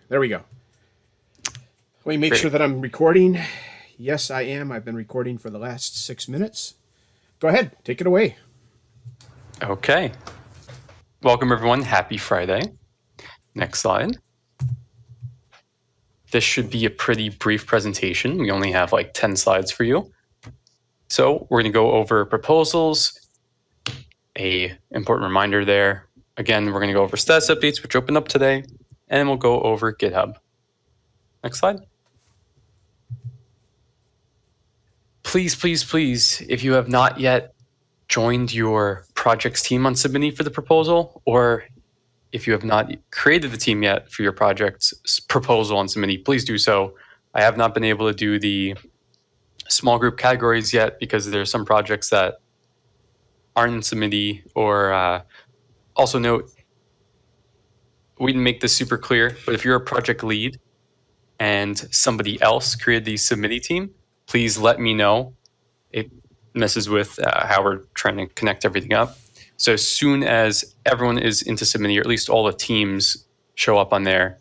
There we go. Let me make Great. sure that I'm recording. Yes, I am. I've been recording for the last 6 minutes. Go ahead. Take it away. Okay. Welcome, everyone. Happy Friday. Next slide. This should be a pretty brief presentation. We only have like 10 slides for you. So we're going to go over proposals. A important reminder there. Again, we're going to go over status updates, which opened up today, and we'll go over GitHub. Next slide. Please, please, please, if you have not yet joined your project's team on Submit for the proposal, or if you have not created the team yet for your project's proposal on Submit, please do so. I have not been able to do the small group categories yet because there are some projects that aren't in Submit, or also note, we didn't make this super clear, but if you're a project lead and somebody else created the Submit team, please let me know. It messes with how we're trying to connect everything up. So as soon as everyone is into Submit, or at least all the teams show up on there,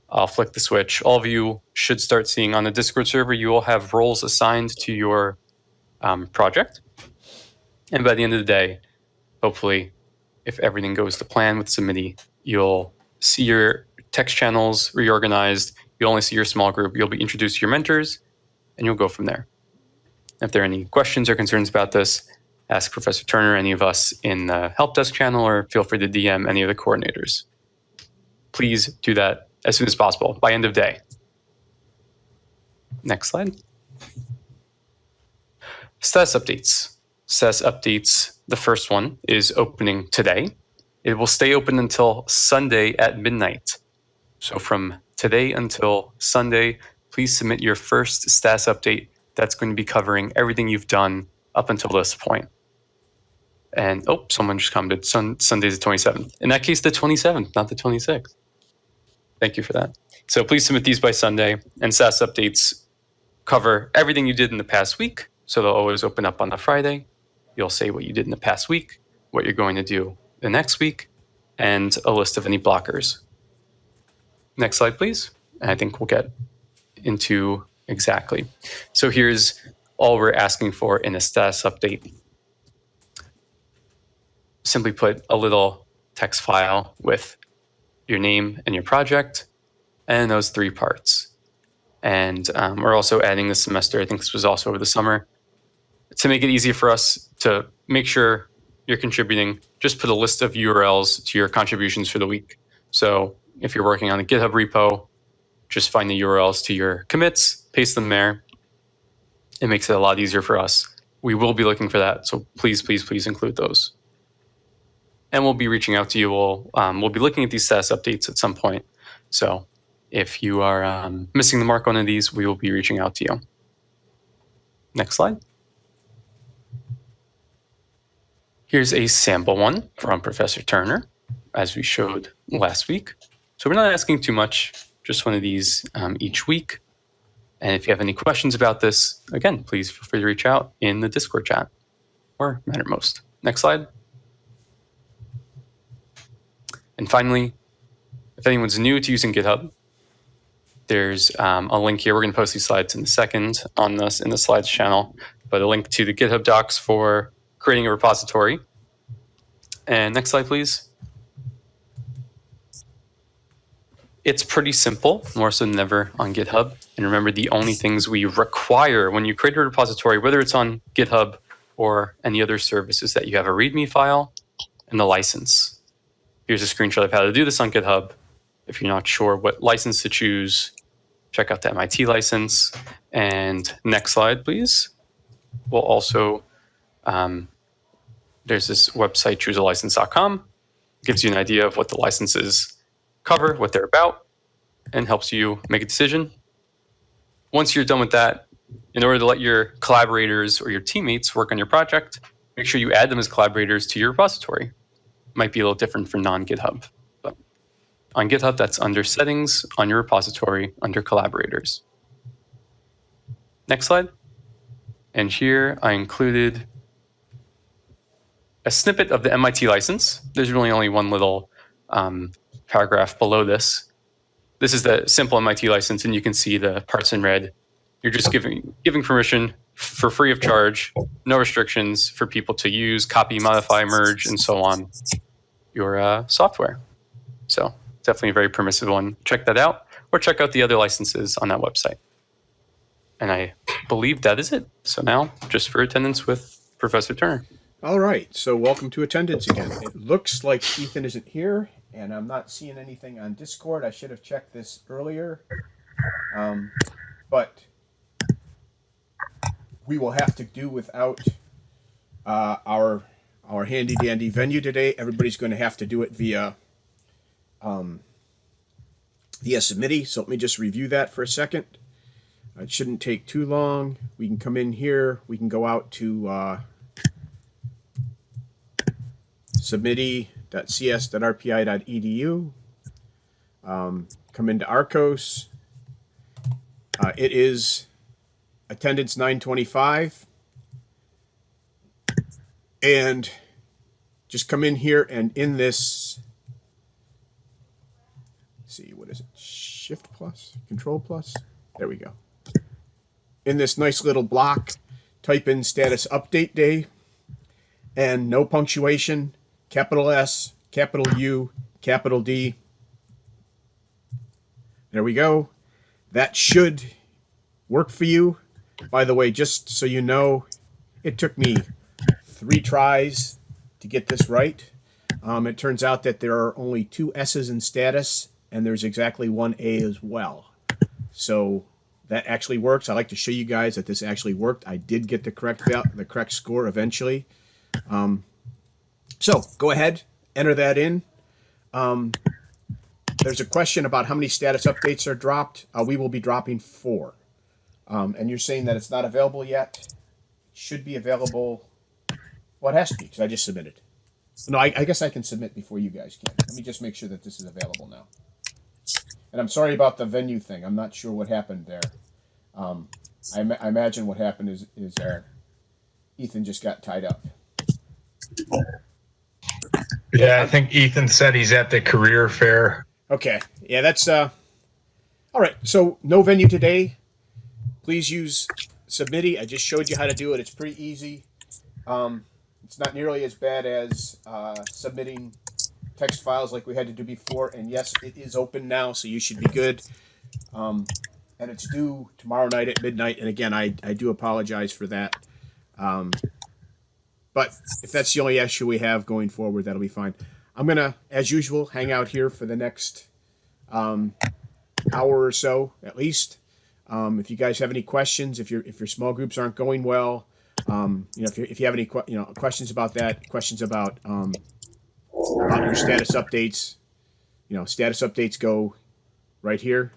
I'll flick the switch. All of you should start seeing on the Discord server, you will have roles assigned to your project. And by the end of the day, hopefully, if everything goes to plan with Submit, you'll see your text channels reorganized. You'll only see your small group. You'll be introduced to your mentors, and you'll go from there. If there are any questions or concerns about this, ask Professor Turner, any of us in the help desk channel, or feel free to DM any of the coordinators. Please do that as soon as possible, by end of day. Next slide. Status updates. Status updates, the first one is opening today. It will stay open until Sunday at midnight. So from today until Sunday, please submit your first status update. That's going to be covering everything you've done up until this point. And someone just commented, Sunday's the 27th. In that case, the 27th, not the 26th. Thank you for that. So please submit these by Sunday, and status updates cover everything you did in the past week. So they'll always open up on the Friday. You'll say what you did in the past week, what you're going to do the next week, and a list of any blockers. Next slide, please. And I think we'll get into exactly. So here's all we're asking for in a status update. Simply put, a little text file with your name and your project, and those 3 parts. And we're also adding this semester, I think this was also over the summer, to make it easier for us to make sure you're contributing, just put a list of URLs to your contributions for the week. So if you're working on a GitHub repo, just find the URLs to your commits, paste them there. It makes it a lot easier for us. We will be looking for that, so please, please, please include those. And we'll be reaching out to you. We'll be looking at these status updates at some point. So if you are missing the mark on one of these, we will be reaching out to you. Next slide. Here's a sample one from Professor Turner, as we showed last week. So we're not asking too much, just one of these each week. And if you have any questions about this, again, please feel free to reach out in the Discord chat or Mattermost. Next slide. And finally, if anyone's new to using GitHub, there's a link here. We're going to post these slides in a second on this in the slides channel, but a link to the GitHub docs for creating a repository. And next slide, please. It's pretty simple, more so than ever on GitHub. And remember, the only things we require when you create a repository, whether it's on GitHub or any other services, that you have a README file and the license. Here's a screenshot of how to do this on GitHub. If you're not sure what license to choose, check out the MIT license. And next slide, please. We'll also, there's this website, chooselicense.com. Gives you an idea of what the licenses cover, what they're about, and helps you make a decision. Once you're done with that, in order to let your collaborators or your teammates work on your project, make sure you add them as collaborators to your repository. Might be a little different for non-GitHub. But on GitHub, that's under Settings, on your repository, under Collaborators. Next slide. And here I included a snippet of the MIT license. There's really only one little paragraph below this. this is the simple MIT license, and you can see the parts in red. You're just giving permission for free of charge, no restrictions for people to use, copy, modify, merge, and so on your software. So definitely a very permissive one. Check that out, or check out the other licenses on that website. And I believe that is it. So now, just for attendance with Professor Turner. All right, so welcome to attendance again. It looks like Ethan isn't here, and I'm not seeing anything on Discord. I should have checked this earlier, but we will have to do without our handy dandy venue today. Everybody's going to have to do it via Submity. So let me just review that for a second. It shouldn't take too long. We can come in here. We can go out to submity.cs.rpi.edu. Come into RCOS. It is attendance 925. And just come in here, and in this, let's see, what is it? Shift plus, Control plus. There we go. In this nice little block, type in status update day, and no punctuation, capital S, capital U, capital D. There we go. That should work for you. By the way, just so you know, it took me 3 tries to get this right. It turns out that there are only 2 S's in status, and there's exactly 1 A as well. So that actually works. I like to show you guys that this actually worked. I did get the correct score eventually. So go ahead, enter that in. There's a question about how many status updates are dropped. We will be dropping 4. And you're saying that it's not available yet. It should be available. Well, it has to be, because I just submitted. No, I guess I can submit before you guys can. Let me just make sure that this is available now. And I'm sorry about the venue thing. I'm not sure what happened there. I imagine what happened is Ethan just got tied up. Yeah, I think Ethan said he's at the career fair. Okay. Yeah, that's all right. So no venue today. Please use Submity. I just showed you how to do it. It's pretty easy. It's not nearly as bad as submitting text files like we had to do before. And yes, it is open now, so you should be good. And it's due tomorrow night at midnight. And again, I do apologize for that. But if that's the only issue we have going forward, that'll be fine. I'm going to, as usual, hang out here for the next hour or so, at least. If you guys have any questions, if your small groups aren't going well, if you have any questions about that, questions about your status updates, status updates go right here.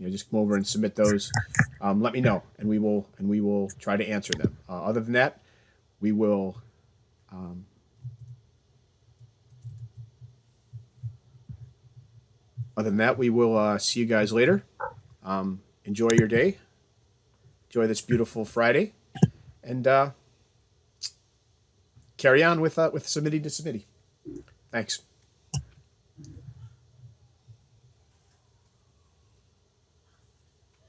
Just come over and submit those. Let me know, and we will try to answer them. Other than that, we will. See you guys later. Enjoy your day. Enjoy this beautiful Friday, and carry on with submitting to Submity. Thanks.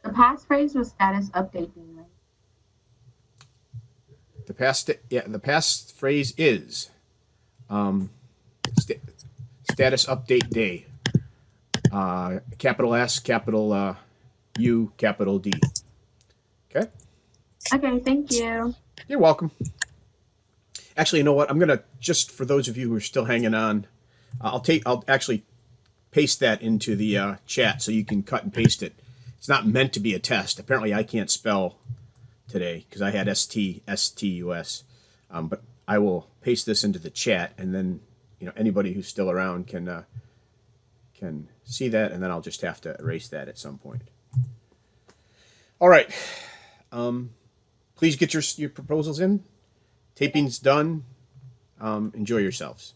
The passphrase was status updating, right? The passphrase is status update day. Capital S, capital U, capital D. Okay. Okay, thank you. You're welcome. Actually, you know what? I'm gonna, just for those of you who are still hanging on, I'll actually paste that into the chat so you can cut and paste it. It's not meant to be a test. Apparently, I can't spell today because I had STUS. But I will paste this into the chat, and then anybody who's still around can see that, and then I'll just have to erase that at some point. All right. Please get your proposals in. Taping's done. Enjoy yourselves.